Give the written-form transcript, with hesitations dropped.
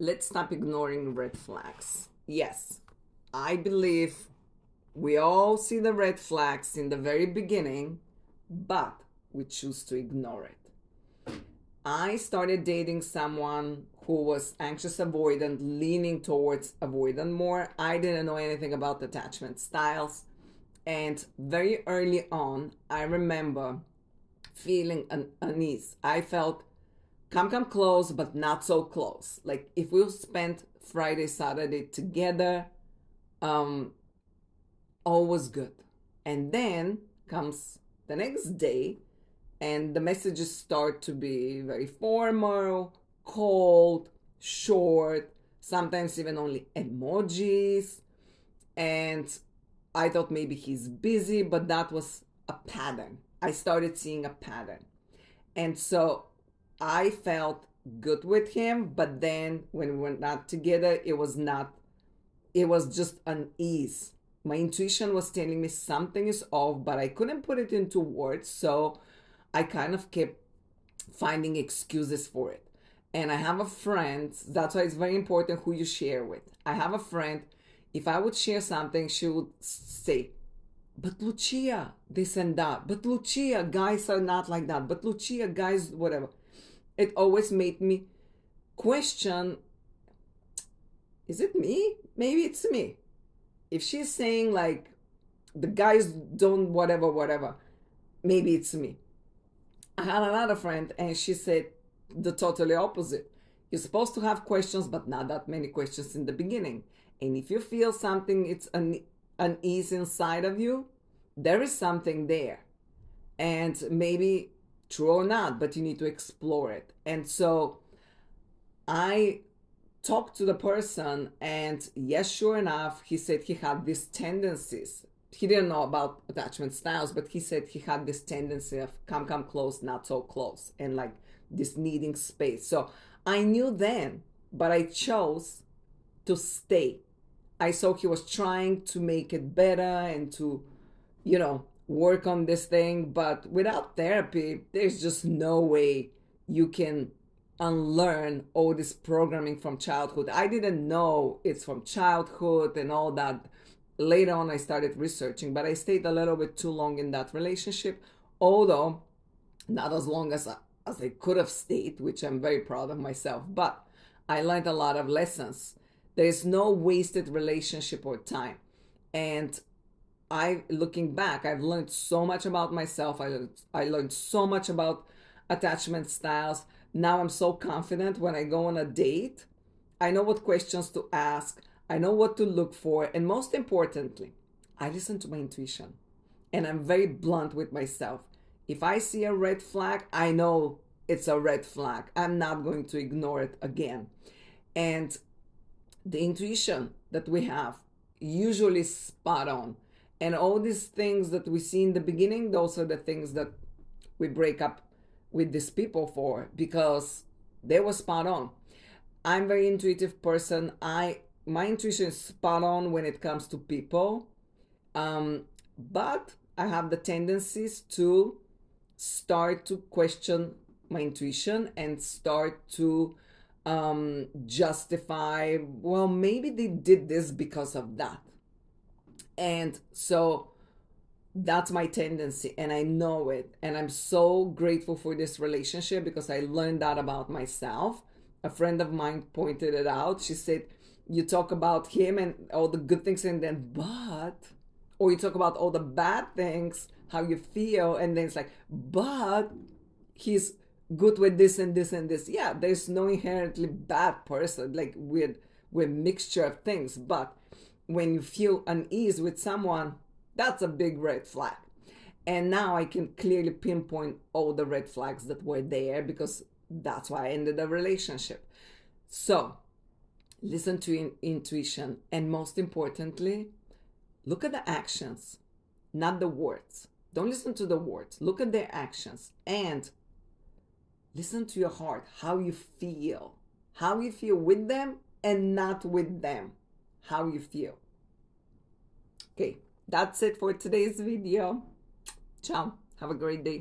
Let's stop ignoring red flags. Yes, I believe we all see the red flags in the very beginning, but we choose to ignore it. I started dating someone who was anxious avoidant, leaning towards avoidant more. I didn't know anything about attachment styles. And very early on, I remember feeling unease. I felt come close, but not so close. Like if we spent Friday, Saturday together, um, all was good. And then comes the next day, and the messages start to be very formal, cold, short, sometimes even only emojis. And I thought maybe he's busy, but that was a pattern. I started seeing a pattern. And so I felt good with him, but then when we were not together, it was just unease. My intuition was telling me something is off, but I couldn't put it into words. So I kind of kept finding excuses for it. And I have a friend, that's why it's very important who you share with. I have a friend, if I would share something, she would say, but Lucia, this and that. But Lucia, guys are not like that. But Lucia, guys, whatever. It always made me question, is it me? Maybe it's me. If she's saying like the guys don't whatever, maybe it's me. I had another friend and she said the totally opposite. You're supposed to have questions, but not that many questions in the beginning. And if you feel something, it's unease inside of you, there is something there. And maybe true or not, but you need to explore it. And so I talked to the person, and yes, sure enough, he said he had these tendencies. He didn't know about attachment styles, but he said he had this tendency of come close, not so close, and like this needing space. So I knew then, but I chose to stay. I saw he was trying to make it better and to, work on this thing. But without therapy, there's just no way you can unlearn all this programming from childhood. I didn't know it's from childhood and all that. Later on, I started researching, but I stayed a little bit too long in that relationship, although not as long as I could have stayed, which I'm very proud of myself. But I learned a lot of lessons. There is no wasted relationship or time. And looking back, I've learned so much about myself. I learned so much about attachment styles. Now I'm so confident when I go on a date. I know what questions to ask. I know what to look for. And most importantly, I listen to my intuition. And I'm very blunt with myself. If I see a red flag, I know it's a red flag. I'm not going to ignore it again. And the intuition that we have usually spot on. And all these things that we see in the beginning, those are the things that we break up with these people for, because they were spot on. I'm a very intuitive person. My intuition is spot on when it comes to people. But I have the tendencies to start to question my intuition and start to justify, well, maybe they did this because of that. And so that's my tendency, and I know it. And I'm so grateful for this relationship because I learned that about myself. A friend of mine pointed it out. She said, you talk about him and all the good things, and then, or you talk about all the bad things, how you feel, and then it's like, but he's good with this and this and this. Yeah, there's no inherently bad person. Like we're mixture of things, but when you feel unease with someone, that's a big red flag. And now I can clearly pinpoint all the red flags that were there because that's why I ended the relationship. So listen to intuition, and most importantly, look at the actions, not the words. Don't listen to the words. Look at their actions and listen to your heart, how you feel with them and not with them, how you feel. Okay, that's it for today's video. Ciao. Have a great day.